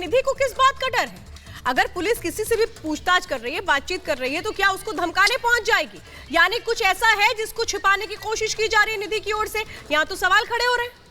निधि को किस बात का डर है? अगर पुलिस किसी से भी पूछताछ कर रही है, बातचीत कर रही है, तो क्या उसको धमकाने पहुंच जाएगी? यानी कुछ ऐसा है जिसको छिपाने की कोशिश की जा रही है निधि की ओर से। यहाँ तो सवाल खड़े हो रहे हैं।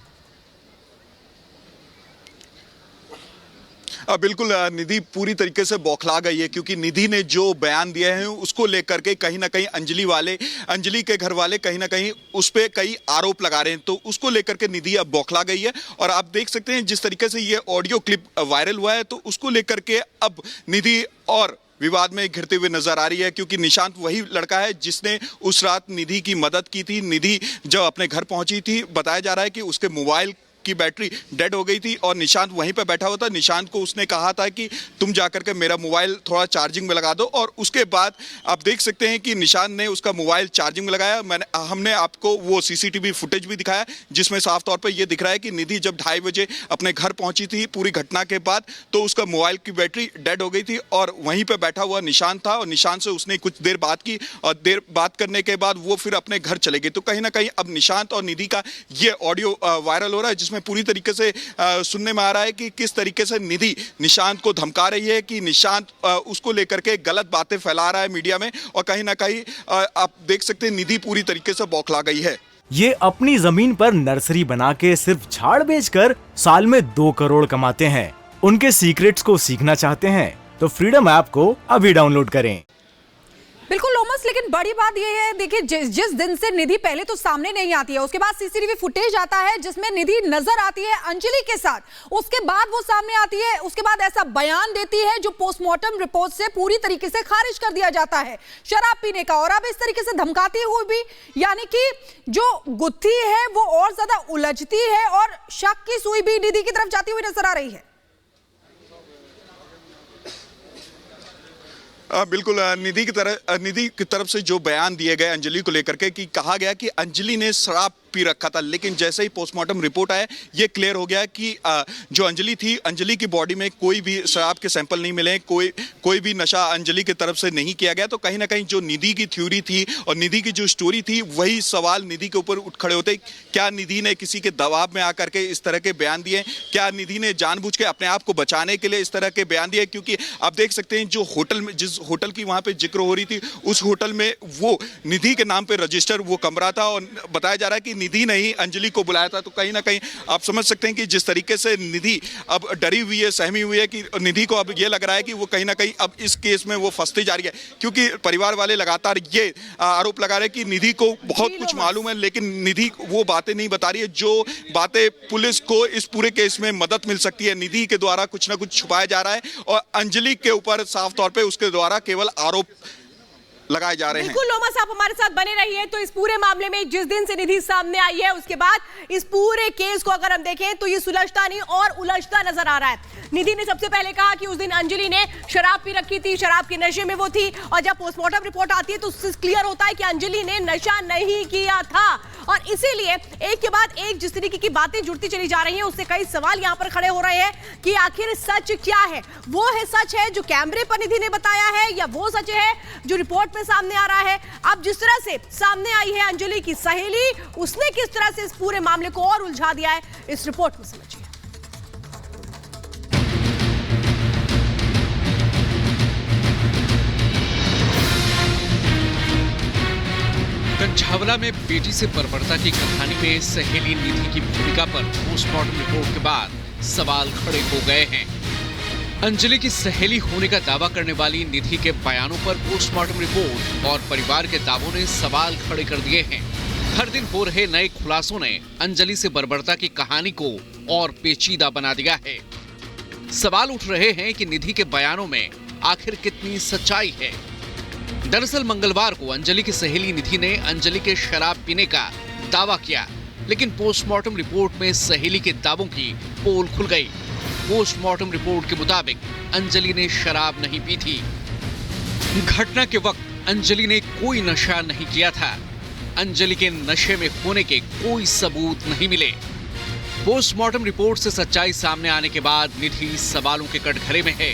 बिल्कुल, निधि पूरी तरीके से बौखला गई है, क्योंकि निधि ने जो बयान दिए हैं उसको लेकर के कहीं ना कहीं अंजलि के घर वाले कहीं ना कहीं उस पर कई आरोप लगा रहे हैं। तो उसको लेकर के निधि अब बौखला गई है। और आप देख सकते हैं जिस तरीके से ये ऑडियो क्लिप वायरल हुआ है, तो उसको लेकर के अब निधि और विवाद में घिरते हुए नजर आ रही है, क्योंकि निशांत वही लड़का है जिसने उस रात निधि की मदद की थी। निधि जब अपने घर पहुंची थी, बताया जा रहा है कि उसके मोबाइल की बैटरी डेड हो गई थी और निशांत वहीं पे बैठा हुआ था। निशांत को उसने कहा था कि तुम जाकर के मेरा मोबाइल थोड़ा चार्जिंग में लगा दो, और उसके बाद आप देख सकते हैं कि निशांत ने उसका मोबाइल चार्जिंग में लगाया। हमने आपको वो सीसीटीवी फुटेज भी दिखाया, जिसमें साफ तौर पे ये दिख रहा है कि निधि जब 2:30 बजे अपने घर पहुंची थी पूरी घटना के बाद, तो उसका मोबाइल की बैटरी डेड हो गई थी और वहीं पर बैठा हुआ निशांत था। और निशांत से उसने कुछ देर बात की और देर बात करने के बाद वो फिर अपने घर चले गए। तो कहीं ना कहीं अब निशांत और निधि का ये ऑडियो वायरल हो रहा है, जिसमें पूरी तरीके से सुनने में आ रहा है कि किस तरीके से निधि निशांत को धमका रही है, कि निशांत उसको लेकर के गलत बातें फैला रहा है मीडिया में। और कहीं ना कहीं आप देख सकते हैं निधि पूरी तरीके से बौखला गई है। ये अपनी जमीन पर नर्सरी बना के सिर्फ झाड़ बेचकर साल में 2 करोड़ कमाते हैं। उनके सीक्रेट्स को सीखना चाहते हैं तो फ्रीडम ऐप को अभी डाउनलोड करें। बिल्कुल लोमस, लेकिन बड़ी बात यह है, देखिए जिस दिन से निधि पहले तो सामने नहीं आती है, उसके बाद सीसीटीवी फुटेज आता है जिसमें निधि नजर आती है अंजलि के साथ, उसके बाद वो सामने आती है, उसके बाद ऐसा बयान देती है जो पोस्टमार्टम रिपोर्ट से पूरी तरीके से खारिज कर दिया जाता है, शराब पीने का। और अब इस तरीके से धमकाती हुई भी, यानी कि जो गुत्थी है वो और ज्यादा उलझती है और शक की सुई भी निधि की तरफ जाती हुई नजर आ रही है। बिल्कुल, निधि की तरफ से जो बयान दिए गए अंजलि को लेकर के, कि कहा गया कि अंजलि ने शराब पी रखा था, लेकिन जैसे ही पोस्टमार्टम रिपोर्ट आया ये क्लियर हो गया कि जो अंजलि थी, अंजलि की बॉडी में कोई भी शराब के सैंपल नहीं मिले, कोई भी नशा अंजलि की तरफ से नहीं किया गया। तो कहीं ना कहीं जो निधि की थ्योरी थी और निधि की जो स्टोरी थी, वही सवाल निधि के ऊपर उठ खड़े होते। क्या निधि ने किसी के दबाव में आकर के इस तरह के बयान दिए? क्या निधि ने जानबूझ के अपने आप को बचाने के लिए इस तरह के बयान दिए? क्योंकि आप देख सकते हैं जो होटल में, जिस होटल की वहां पे जिक्र हो रही थी, उस होटल में वो निधि के नाम पे रजिस्टर वो कमरा था और बताया जा रहा है कि निधि ने ही अंजलि को बुलाया था। तो कहीं ना कहीं आप समझ सकते हैं कि जिस तरीके से निधि अब डरी हुई है, सहमी हुई है, कि निधि को अब ये लग रहा है कि वो कहीं ना कहीं अब इस केस में वो फंसती जा रही है, क्योंकि परिवार वाले लगातार ये आरोप लगा रहे हैं कि निधि को बहुत कुछ मालूम है, लेकिन निधि वो बातें नहीं बता रही है जो बातें पुलिस को इस पूरे केस में मदद मिल सकती है। निधि के द्वारा कुछ ना कुछ छुपाया जा रहा है और अंजलि के ऊपर साफ तौर पे उसके द्वारा केवल आरोप लगाए जा रहे हैं। बिल्कुल लोमस, आप हमारे साथ बने रहिए। तो इस पूरे मामले में जिस दिन से निधि सामने आई है, उसके बाद इस पूरे केस को अगर हम देखें तो ये सुलझता नहीं और उलझता नजर आ रहा है। निधि ने सबसे पहले कहा कि उस दिन अंजलि ने शराब पी रखी थी, शराब के नशे में वो थी, और जब पोस्टमार्टम रिपोर्ट आती है तो उससे क्लियर होता है कि अंजलि ने नशा नहीं किया था। और इसीलिए एक के बाद एक जिस तरीके की बातें जुड़ती चली जा रही हैं, उससे कई सवाल यहां पर खड़े हो रहे हैं कि आखिर सच क्या है? वो है सच है जो कैमरे पर निधि ने बताया है, या वो सच है जो रिपोर्ट में सामने आ रहा है? अब जिस तरह से सामने आई है अंजलि की सहेली, उसने किस तरह से इस पूरे मामले को और उलझा दिया है, इस रिपोर्ट में समझिए। कंझावला में बेटी से बर्बरता की कहानी में सहेली निधि की भूमिका पर पोस्टमार्टम रिपोर्ट के बाद सवाल खड़े हो गए हैं। अंजलि की सहेली होने का दावा करने वाली निधि के बयानों पर पोस्टमार्टम रिपोर्ट और परिवार के दावों ने सवाल खड़े कर दिए हैं। हर दिन हो रहे नए खुलासों ने अंजलि से बर्बरता की कहानी को और पेचीदा बना दिया है। सवाल उठ रहे हैं कि निधि के बयानों में आखिर कितनी सच्चाई है। दरअसल मंगलवार को अंजलि की सहेली निधि ने अंजलि के शराब पीने का दावा किया, लेकिन पोस्टमार्टम रिपोर्ट में सहेली के दावों की पोल खुल गई। पोस्टमार्टम रिपोर्ट के मुताबिक अंजलि ने शराब नहीं पी थी। घटना के वक्त अंजलि ने कोई नशा नहीं किया था। अंजलि के नशे में होने के कोई सबूत नहीं मिले। पोस्टमार्टम रिपोर्ट से सच्चाई सामने आने के बाद निधि सवालों के कटघरे में है।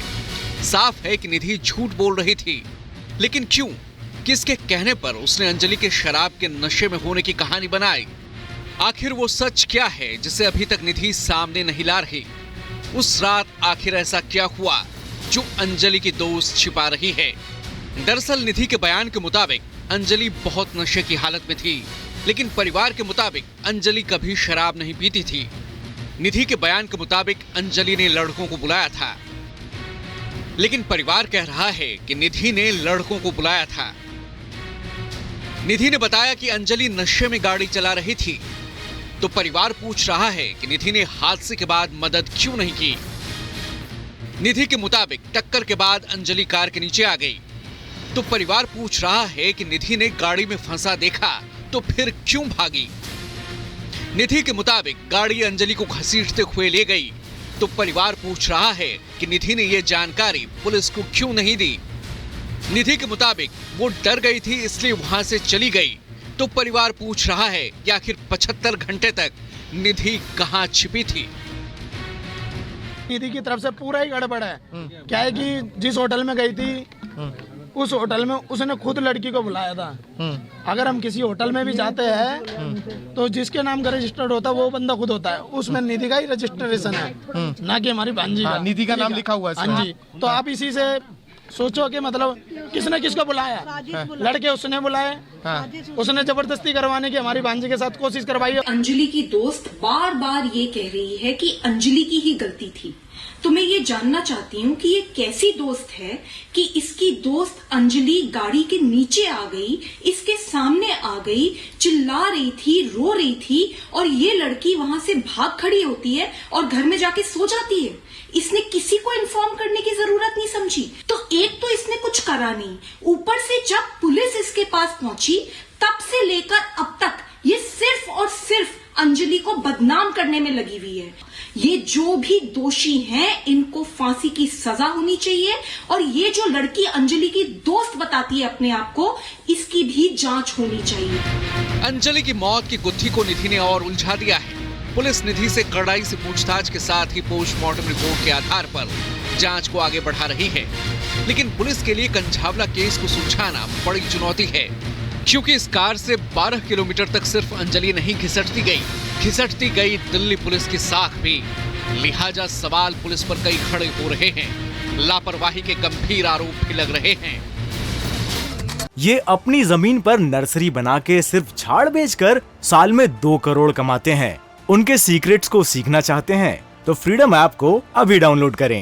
साफ है कि निधि झूठ बोल रही थी, लेकिन क्यों? किसके कहने पर उसने अंजलि के शराब के नशे में होने की कहानी बनाई? आखिर वो सच क्या है जिसे अभी तक निधि सामने नहीं ला रही? उस रात आखिर ऐसा क्या हुआ जो अंजलि की दोस्त छिपा रही है? दरअसल निधि के बयान के मुताबिक अंजलि बहुत नशे की हालत में थी, लेकिन परिवार के मुताबिक अंजलि कभी शराब नहीं पीती थी। निधि के बयान के मुताबिक अंजलि ने लड़कों को बुलाया था, लेकिन परिवार कह रहा है कि निधि ने लड़कों को बुलाया था। निधि ने बताया कि अंजलि नशे में गाड़ी चला रही थी, तो परिवार पूछ रहा है कि निधि ने हादसे के बाद मदद क्यों नहीं की। निधि के मुताबिक टक्कर के बाद अंजलि कार के नीचे आ गई, तो परिवार पूछ रहा है कि निधि ने गाड़ी में फंसा देखा तो फिर क्यों भागी। निधि के मुताबिक गाड़ी अंजलि को घसीटते हुए ले गई, तो परिवार पूछ रहा है कि निधि ने यह जानकारी पुलिस को क्यों नहीं दी। निधि के मुताबिक वो डर गई थी इसलिए वहां से चली गई, तो परिवार पूछ रहा है कि आखिर 75 घंटे तक निधि कहां छिपी थी। निधि की तरफ से पूरा ही गड़बड़ है। क्या है कि जिस होटल में गई थी उस होटल में उसने खुद लड़की को बुलाया था। अगर हम किसी होटल में भी जाते हैं तो जिसके नाम का रजिस्टर्ड होता है वो बंदा खुद होता है, उसमें निधि का ही रजिस्ट्रेशन है, ना कि हमारी भांजी का। निधि का नाम लिखा हुआ है। हाँ जी, तो आप इसी से सोचो कि मतलब किसने किसको बुलाया। लड़के उसने बुलाए, उसने जबरदस्ती करवाने की हमारी भांजी के साथ कोशिश करवाई। अंजलि की दोस्त बार बार ये कह रही है कि अंजलि की ही गलती थी, तो मैं ये जानना चाहती हूँ कि ये कैसी दोस्त है कि इसकी दोस्त अंजलि गाड़ी के नीचे आ गई, इसके सामने आ गई, चिल्ला रही थी, रो रही थी, और ये लड़की वहां से भाग खड़ी होती है और घर में जाके सो जाती है। इसने किसी को इन्फॉर्म करने की जरूरत नहीं समझी। तो एक तो इसने कुछ करा नहीं, ऊपर से जब पुलिस इसके पास पहुंची तब से लेकर अब तक ये सिर्फ और सिर्फ अंजलि को बदनाम करने में लगी हुई है। ये जो भी दोषी हैं इनको फांसी की सजा होनी चाहिए, और ये जो लड़की अंजलि की दोस्त बताती है अपने आप को, इसकी भी जांच होनी चाहिए। अंजलि की मौत की गुत्थी को निधि ने और उलझा दिया है। पुलिस निधि से कड़ाई से पूछताछ के साथ ही पोस्टमार्टम रिपोर्ट के आधार पर जांच को आगे बढ़ा रही है, लेकिन पुलिस के लिए कंझावला केस को सुलझाना बड़ी चुनौती है, क्योंकि इस कार से 12 किलोमीटर तक सिर्फ अंजलि नहीं घिसटती गई दिल्ली पुलिस की साख भी। लिहाजा सवाल पुलिस पर कई खड़े हो रहे हैं, लापरवाही के गंभीर आरोप भी लग रहे हैं। ये अपनी जमीन पर नर्सरी बना के सिर्फ झाड़ बेचकर साल में 2 करोड़ कमाते हैं। उनके सीक्रेट्स को सीखना चाहते हैं तो फ्रीडम ऐप को अभी डाउनलोड करें।